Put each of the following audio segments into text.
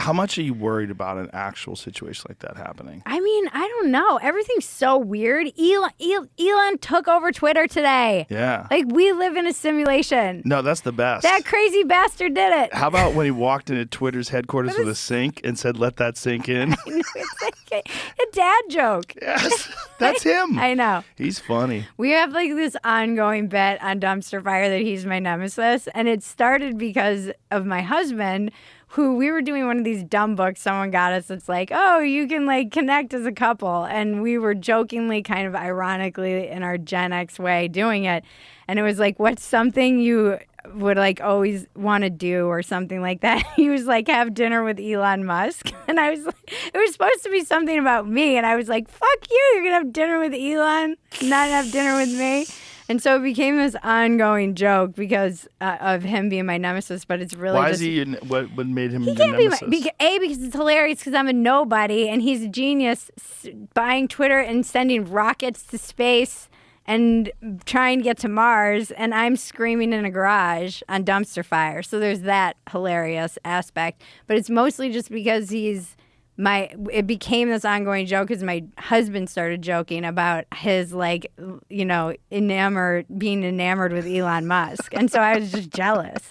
How much are you worried about an actual situation like that happening? I mean, I don't know. Everything's so weird. Elon took over Twitter today. Yeah. Like, we live in a simulation. No, that's the best. That crazy bastard did it. How about when he walked into Twitter's headquarters with a sink and said, "Let that sink in"? I know, it's like a dad joke. Yes, that's him. I know. He's funny. We have like this ongoing bet on Dumpster Fire that he's my nemesis. And it started because of my husband, who we were doing one of these dumb books someone got us. It's like, oh, you can like connect as a couple. And we were jokingly, kind of ironically in our Gen X way doing it. And it was like, what's something you would like always want to do or something like that? He was like, have dinner with Elon Musk. And I was like, it was supposed to be something about me. And I was like, fuck you. You're going to have dinner with Elon, not have dinner with me. And so it became this ongoing joke because of him being my nemesis, but it's really Why just... is he... What made him your nemesis? nemesis? Because it's hilarious because I'm a nobody and he's a genius buying Twitter and sending rockets to space and trying to get to Mars, and I'm screaming in a garage on Dumpster Fire. So there's that hilarious aspect. But it's mostly just because it became this ongoing joke because my husband started joking about his, like, you know, being enamored with Elon Musk. And so I was just jealous.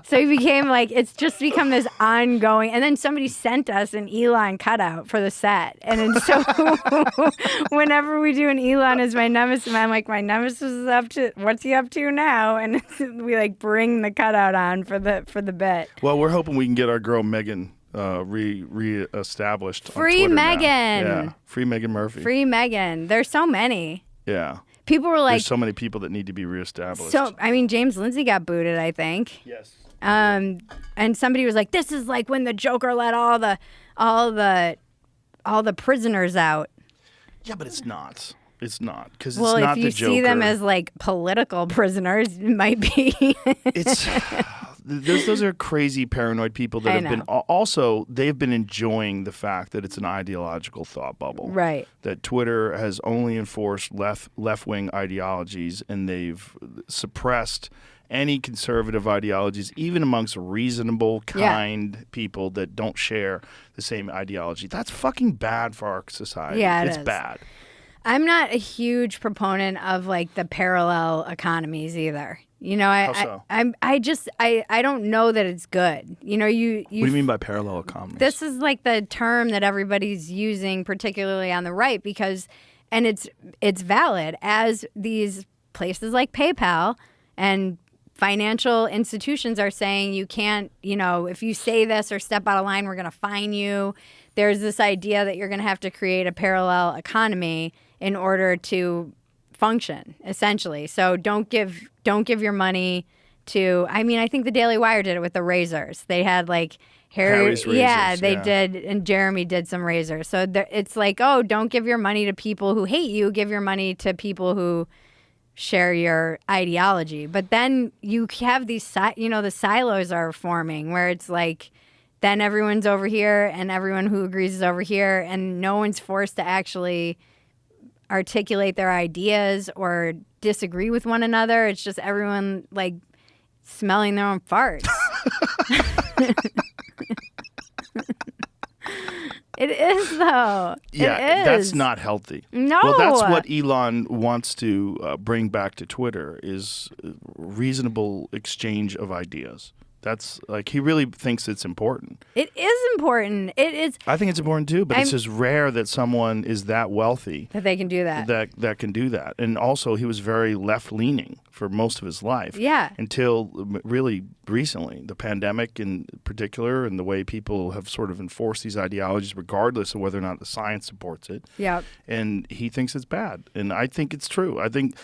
So he became like, it's just become this ongoing, and then somebody sent us an Elon cutout for the set. And then so whenever we do an Elon as my nemesis, I'm like, my nemesis is up to, what's he up to now? And we like bring the cutout on for the bit. Well, we're hoping we can get our girl Megan re-established. Free on Twitter Megan. now. Yeah. Free Megan Murphy. Free Megan. There's so many. Yeah. People were like, there's so many people that need to be reestablished. So, I mean, James Lindsay got booted, I think. Yes. And somebody was like, this is like when the Joker let all the prisoners out. Yeah, but it's not. It's not, because well, it's not the Joker. Well, if you see them as like political prisoners, it might be. It's those are crazy paranoid people that have been also they've been enjoying the fact that it's an ideological thought bubble. Right. That Twitter has only enforced left-wing ideologies, and they've suppressed any conservative ideologies, even amongst reasonable, kind people that don't share the same ideology. That's fucking bad for our society. Yeah, it's bad. I'm not a huge proponent of like the parallel economies either. You know, I don't know that it's good. You know, you. What do you mean by parallel economies? This is like the term that everybody's using, particularly on the right, because, and it's valid, as these places like PayPal and financial institutions are saying you can't, you know, if you say this or step out of line, we're going to fine you. There's this idea that you're going to have to create a parallel economy in order to function, essentially. So don't give your money to, I mean, I think the Daily Wire did it with the razors. They had like Harry's razors. Yeah, they did, and Jeremy did some razors. So it's like, oh, don't give your money to people who hate you. Give your money to people who share your ideology. But then you have these, you know, the silos are forming where it's like, then everyone's over here and everyone who agrees is over here, and no one's forced to actually articulate their ideas or disagree with one another. It's just everyone like smelling their own farts. It is, though. Yeah, that's not healthy. No. Well, that's what Elon wants to bring back to Twitter, is reasonable exchange of ideas. That's like, he really thinks it's important. It is important. It is. I think it's important too, but it's just rare that someone is that wealthy that they can do that. That can do that. And also, he was very left-leaning for most of his life. Yeah. Until really recently, the pandemic in particular, and the way people have sort of enforced these ideologies, regardless of whether or not the science supports it. Yeah. And he thinks it's bad, and I think it's true. I think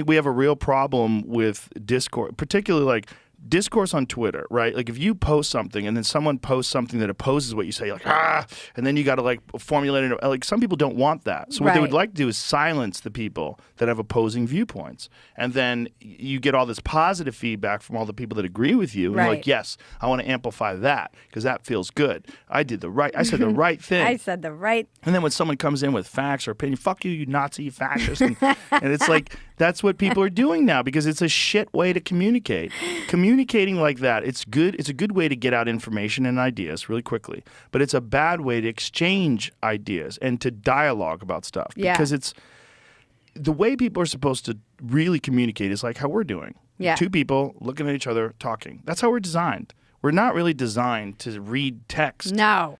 we have a real problem with discourse, particularly like discourse on Twitter, right? Like if you post something and then someone posts something that opposes what you say, like, and then you got to like formulate it. Like some people don't want that. So what they would like to do is silence the people that have opposing viewpoints. And then you get all this positive feedback from all the people that agree with you. And you're like, yes, I want to amplify that because that feels good. I said the right thing. I said the right. And then when someone comes in with facts or opinion, fuck you, you Nazi, you fascist. And it's like, That's what people are doing now because it's a shit way to communicate. Communicating like that, it's good. It's a good way to get out information and ideas really quickly, but it's a bad way to exchange ideas and to dialogue about stuff because it's the way people are supposed to really communicate is like how we're doing. Yeah. Two people looking at each other talking. That's how we're designed. We're not really designed to read text. No.